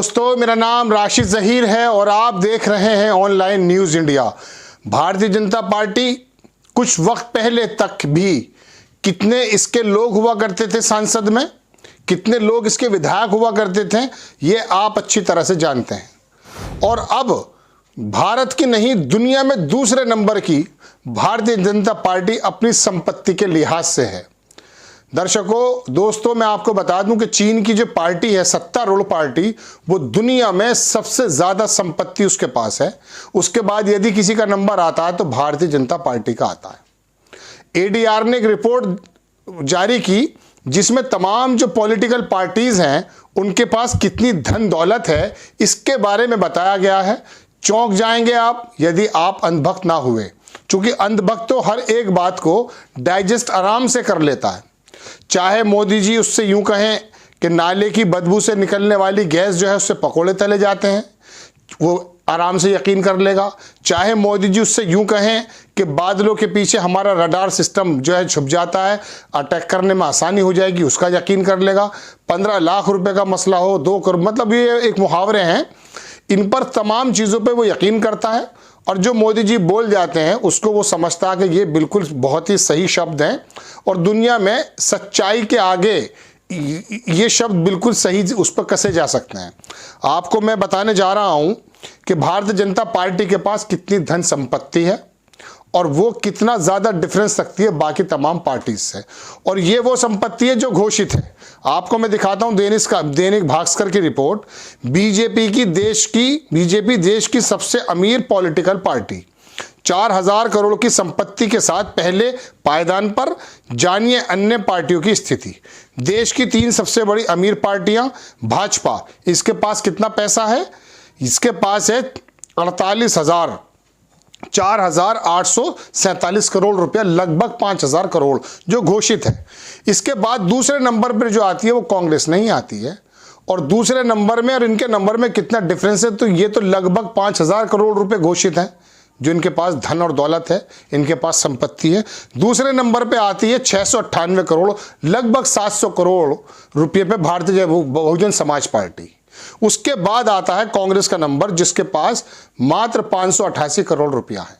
दोस्तों, मेरा नाम राशिद जहीर है और आप देख रहे हैं online news India. Bharatiya Janata party कुछ वक्त पहले तक भी कितने इसके लोग हुआ करते थे सांसद में, कितने लोग इसके विधायक हुआ करते थे, ये आप अच्छी तरह से जानते हैं। और अब भारत की नहीं, दुनिया में दूसरे नंबर की भारतीय जनता पार्टी अपनी संपत्ति के लिहाज से है। दर्शकों, दोस्तों, मैं आपको बता दूं कि चीन की जो पार्टी है, सत्तारूढ़ पार्टी, वो दुनिया में सबसे ज़्यादा संपत्ति उसके पास है। उसके बाद यदि किसी का नंबर आता है तो भारतीय जनता पार्टी का आता है। एडीआर ने एक रिपोर्ट जारी की जिसमें तमाम जो पॉलिटिकल पार्टीज़ हैं उनके पास कितनी धन दौलत है इसके बारे में बताया गया है। चौंक जाएंगे आप यदि आप अंधभक्त ना हुए, क्योंकि अंधभक्त तो हर एक बात को डाइजेस्ट आराम से कर लेता है। चाहे मोदी जी उससे यूं कहें कि नाले की बदबू से निकलने वाली गैस जो है उससे पकोड़े तले जाते हैं, वो आराम से यकीन कर लेगा। चाहे मोदी जी उससे यूं कहें कि बादलों के पीछे हमारा रडार सिस्टम जो है छुप जाता है, अटैक करने में आसानी हो जाएगी, उसका यकीन कर लेगा। 15 लाख रुपए का मसला हो, 2 करोड़, मतलब ये एक मुहावरे हैं, इन पर तमाम चीज़ों पे वो यकीन करता है। और जो मोदी जी बोल जाते हैं उसको वो समझता है कि ये बिल्कुल बहुत ही सही शब्द हैं और दुनिया में सच्चाई के आगे ये शब्द बिल्कुल सही उस पर कसे जा सकते हैं। आपको मैं बताने जा रहा हूं कि भारतीय जनता पार्टी के पास कितनी धन संपत्ति है और वो कितना ज़्यादा डिफरेंस रखती है बाकी तमाम पार्टीज से। और ये वो संपत्ति है जो घोषित है। आपको मैं दिखाता हूं दैनिक भास्कर की रिपोर्ट। बीजेपी देश की सबसे अमीर पॉलिटिकल पार्टी, 4000 करोड़ की संपत्ति के साथ पहले पायदान पर। जानिए अन्य पार्टियों की स्थिति। देश की 3 सबसे बड़ी अमीर पार्टियां, भाजपा, इसके पास कितना पैसा है? इसके पास है 4,847 करोड़ रुपया, लगभग 5000 करोड़ जो घोषित है। इसके बाद दूसरे नंबर पर जो आती है वो कांग्रेस नहीं आती है। और दूसरे नंबर में और इनके नंबर में कितना डिफरेंस है, तो ये तो लगभग 5000 करोड़ रुपए घोषित हैं जो इनके पास धन और दौलत है, इनके पास संपत्ति है। दूसरे नंबर पे आती है 698 करोड़, लगभग 700 करोड़ रुपये पे भारतीय बहुजन समाज पार्टी। उसके बाद आता है कांग्रेस का नंबर जिसके पास मात्र 588 करोड़ रुपया है।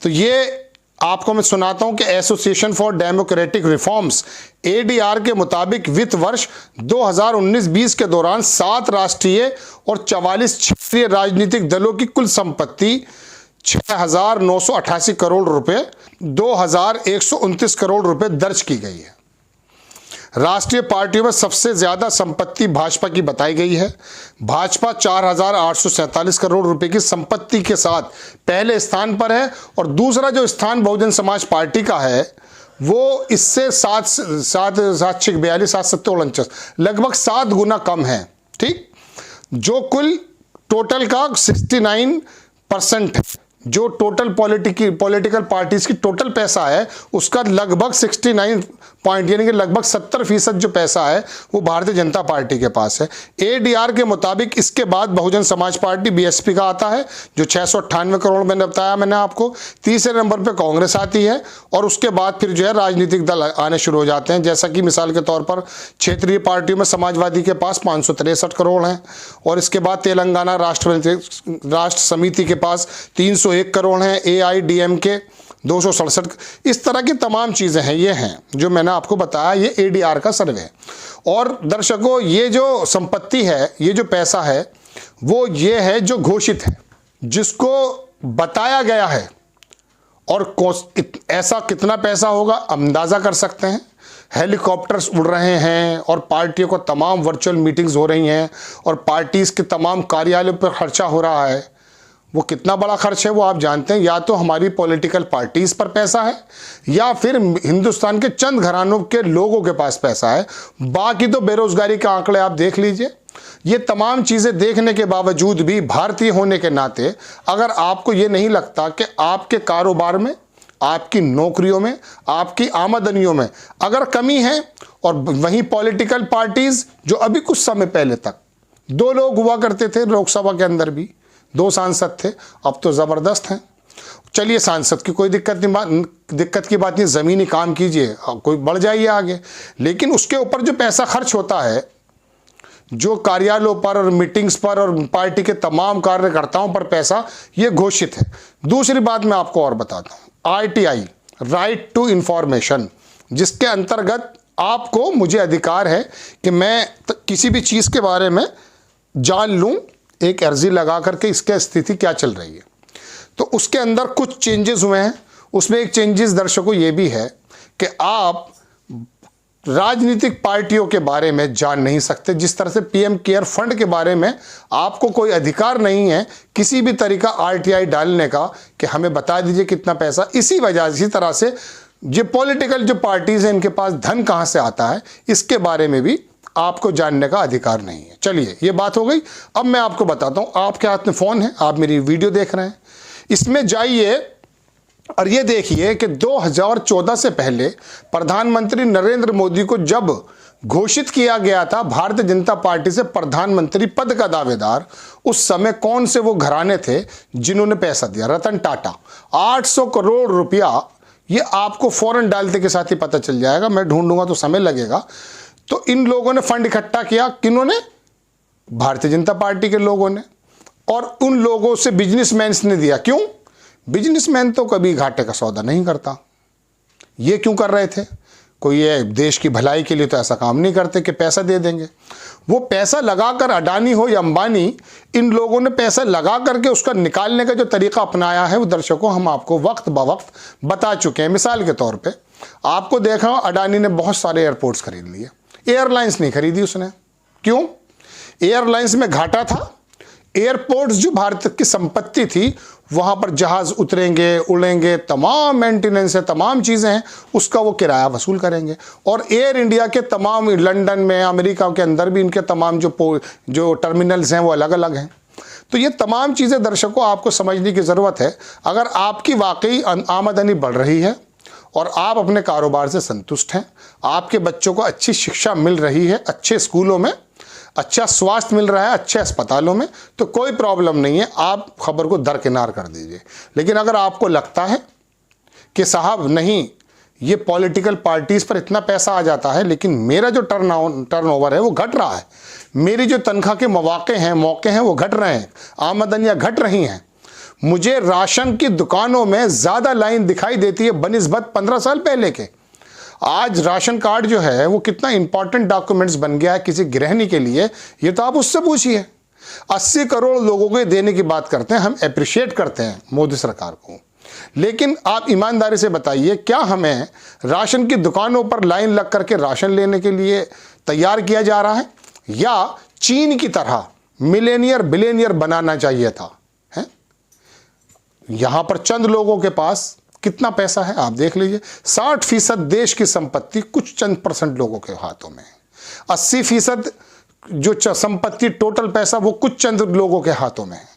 तो ये आपको मैं सुनाता हूं कि association for democratic reforms ADR के मुताबिक वित्त वर्ष 2019-20 के दौरान 7 राष्ट्रीय और 44 क्षेत्रीय राजनीतिक दलों की कुल संपत्ति 6,988 करोड़ रुपए, 2,129 करोड़ रुपए दर्ज की गई है। राष्ट्रीय पार्टियों में सबसे ज्यादा संपत्ति भाजपा की बताई गई है। भाजपा 4,847 करोड़ रुपए की संपत्ति के साथ पहले स्थान पर है और दूसरा जो स्थान बहुजन समाज पार्टी का है वो इससे 7 लगभग 7 गुना कम है। ठीक, जो कुल टोटल का 69% है, जो टोटल पॉलिटिकल पार्टीज की टोटल पैसा है उसका लगभग 69 पॉइंट यानी कि लगभग 70% जो पैसा है वो भारतीय जनता पार्टी के पास है। एडीआर के मुताबिक इसके बाद बहुजन समाज पार्टी बीएसपी का आता है जो 698 करोड़ मैंने बताया मैंने आपको। तीसरे नंबर पे कांग्रेस आती है और उसके बाद फिर जो है राजनीतिक दल आने शुरू हो जाते हैं, जैसा कि मिसाल के तौर पर क्षेत्रीय पार्टियों में समाजवादी के पास 563 करोड़ हैं और इसके बाद तेलंगाना राष्ट्र समिति के पास 301 करोड़ हैं, AIDMK 267। इस तरह की तमाम चीज़ें हैं, ये हैं जो मैंने आपको बताया, ये एडीआर का सर्वे। और दर्शकों, ये जो संपत्ति है, ये जो पैसा है वो ये है जो घोषित है, जिसको बताया गया है। और ऐसा कितना पैसा होगा अंदाज़ा कर सकते हैं। हेलीकॉप्टर्स उड़ रहे हैं और पार्टियों को तमाम वर्चुअल मीटिंग्स हो रही हैं और पार्टीज़ के तमाम कार्यालयों पर खर्चा हो रहा है। वो कितना बड़ा खर्च है वो आप जानते हैं। या तो हमारी पॉलिटिकल पार्टीज़ पर पैसा है या फिर हिंदुस्तान के चंद घरानों के लोगों के पास पैसा है। बाकी तो बेरोजगारी के आंकड़े आप देख लीजिए। ये तमाम चीज़ें देखने के बावजूद भी भारतीय होने के नाते अगर आपको ये नहीं लगता कि आपके कारोबार में, आपकी नौकरियों में, आपकी आमदनियों में अगर कमी है, और वहीं पॉलिटिकल पार्टीज़ जो अभी कुछ समय पहले तक 2 लोग हुआ करते थे लोकसभा के अंदर भी, 2 सांसद थे, अब तो ज़बरदस्त हैं। चलिए, सांसद की कोई दिक्कत की बात नहीं, ज़मीनी काम कीजिए, कोई बढ़ जाइए आगे। लेकिन उसके ऊपर जो पैसा खर्च होता है जो कार्यालयों पर और मीटिंग्स पर और पार्टी के तमाम कार्यकर्ताओं पर पैसा, ये घोषित है। दूसरी बात मैं आपको और बताता हूँ, RTI, राइट टू इंफॉर्मेशन, जिसके अंतर्गत आपको, मुझे अधिकार है कि मैं किसी भी चीज़ के बारे में जान लूँ, एक अर्जी लगा करके इसकी स्थिति क्या चल रही है। तो उसके अंदर कुछ चेंजेस हुए हैं। उसमें एक चेंजेस दर्शकों ये भी है कि आप राजनीतिक पार्टियों के बारे में जान नहीं सकते। जिस तरह से PM केयर फंड के बारे में आपको कोई अधिकार नहीं है किसी भी तरीका RTI डालने का कि हमें बता दीजिए कितना पैसा। इसी वजह, इसी तरह से ये पॉलिटिकल जो पार्टीज हैं, इनके पास धन कहाँ से आता है, इसके बारे में भी आपको जानने का अधिकार नहीं है। चलिए, ये बात हो गई। अब मैं आपको बताता हूँ, आपके हाथ में फ़ोन है, आप मेरी वीडियो देख रहे हैं, इसमें जाइए और ये देखिए कि 2014 से पहले प्रधानमंत्री नरेंद्र मोदी को जब घोषित किया गया था भारतीय जनता पार्टी से प्रधानमंत्री पद का दावेदार, उस समय कौन से वो घराने थे जिन्होंने पैसा दिया। रतन टाटा, 800 करोड़ रुपया। ये आपको फौरन डालते के साथ ही पता चल जाएगा, मैं ढूंढूंगा तो समय लगेगा। तो इन लोगों ने फंड इकट्ठा किया, किन्होंने? भारतीय जनता पार्टी के लोगों ने। और उन लोगों से बिजनेसमैन ने दिया। क्यों? बिजनेसमैन तो कभी घाटे का सौदा नहीं करता। ये क्यों कर रहे थे? कोई ये देश की भलाई के लिए तो ऐसा काम नहीं करते कि पैसा दे देंगे। वो पैसा लगाकर, अडानी हो या अंबानी, इन लोगों ने पैसा लगा करके उसका निकालने का जो तरीका अपनाया है वो दर्शकों हम आपको वक्त ब वक्त बता चुके हैं। मिसाल के तौर पे आपको देखा, अडानी ने बहुत सारे एयरपोर्ट्स खरीद लिए, एयरलाइंस नहीं खरीदी उसने। क्यों? एयरलाइंस में घाटा था। एयरपोर्ट्स जो भारत की संपत्ति थी, वहां पर जहाज उतरेंगे, उड़ेंगे, तमाम मेंटेनेंस है, तमाम चीजें हैं, उसका वो किराया वसूल करेंगे। और एयर इंडिया के तमाम, लंदन में, अमेरिका के अंदर भी इनके तमाम जो टर्मिनल्स हैं वो अलग अलग हैं। तो ये तमाम चीजें दर्शकों आपको समझने की जरूरत है। अगर आपकी वाकई आमदनी बढ़ रही है और आप अपने कारोबार से संतुष्ट हैं, आपके बच्चों को अच्छी शिक्षा मिल रही है, अच्छे स्कूलों में अच्छा स्वास्थ्य मिल रहा है, अच्छे अस्पतालों में, तो कोई प्रॉब्लम नहीं है, आप खबर को दरकिनार कर दीजिए। लेकिन अगर आपको लगता है कि साहब नहीं, ये पॉलिटिकल पार्टीज़ पर इतना पैसा आ जाता है लेकिन मेरा जो टर्नओवर है वो घट रहा है, मेरी जो तनख्वाह के मौके हैं वो घट रहे हैं, आमदनियाँ घट रही हैं, मुझे राशन की दुकानों में ज़्यादा लाइन दिखाई देती है बनिस्बत 15 साल पहले के। आज राशन कार्ड जो है वो कितना इंपॉर्टेंट डॉक्यूमेंट्स बन गया है किसी गृहिणी के लिए, ये तो आप उससे पूछिए। 80 करोड़ लोगों को देने की बात करते हैं, हम अप्रिशिएट करते हैं मोदी सरकार को, लेकिन आप ईमानदारी से बताइए, क्या हमें राशन की दुकानों पर लाइन लग करके राशन लेने के लिए तैयार किया जा रहा है, या चीन की तरह मिलेनियर बिलियनियर बनाना चाहिए था? है यहां पर चंद लोगों के पास कितना पैसा है आप देख लीजिए। 60% देश की संपत्ति कुछ चंद % लोगों के हाथों में है। 80% जो संपत्ति टोटल पैसा वो कुछ चंद लोगों के हाथों में है।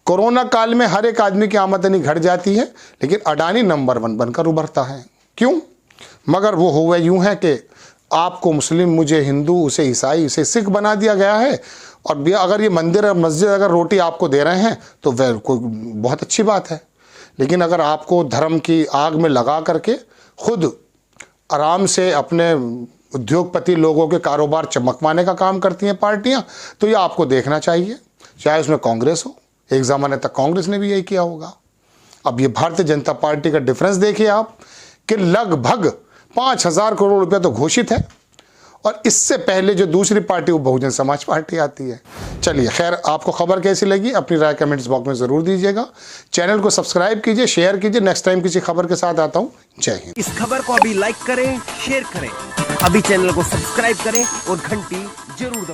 कोरोना काल में हर एक आदमी की आमदनी घट जाती है, लेकिन अडानी नंबर 1 बनकर उभरता है। क्यों? मगर वो हुआ यूं है कि आपको मुस्लिम, मुझे हिंदू, उसे ईसाई, उसे सिख बना दिया गया है। और अगर ये मंदिर और मस्जिद अगर रोटी आपको दे रहे हैं तो वह कोई बहुत अच्छी बात है, लेकिन अगर आपको धर्म की आग में लगा करके खुद आराम से अपने उद्योगपति लोगों के कारोबार चमकवाने का काम करती हैं पार्टियां, तो ये आपको देखना चाहिए। चाहे उसमें कांग्रेस हो, एक ज़माने तक कांग्रेस ने भी यही किया होगा। अब ये भारतीय जनता पार्टी का डिफरेंस देखिए आप कि लगभग 5000 करोड़ रुपया तो घोषित है, और इससे पहले जो दूसरी पार्टी वो बहुजन समाज पार्टी आती है। चलिए, खैर, आपको खबर कैसी लगी अपनी राय कमेंट्स बॉक्स में ज़रूर दीजिएगा। चैनल को सब्सक्राइब कीजिए, शेयर कीजिए। नेक्स्ट टाइम किसी खबर के साथ आता हूँ। जय हिंद। इस खबर को अभी लाइक करें, शेयर करें, अभी चैनल को सब्सक्राइब करें और घंटी जरूर दबाएं।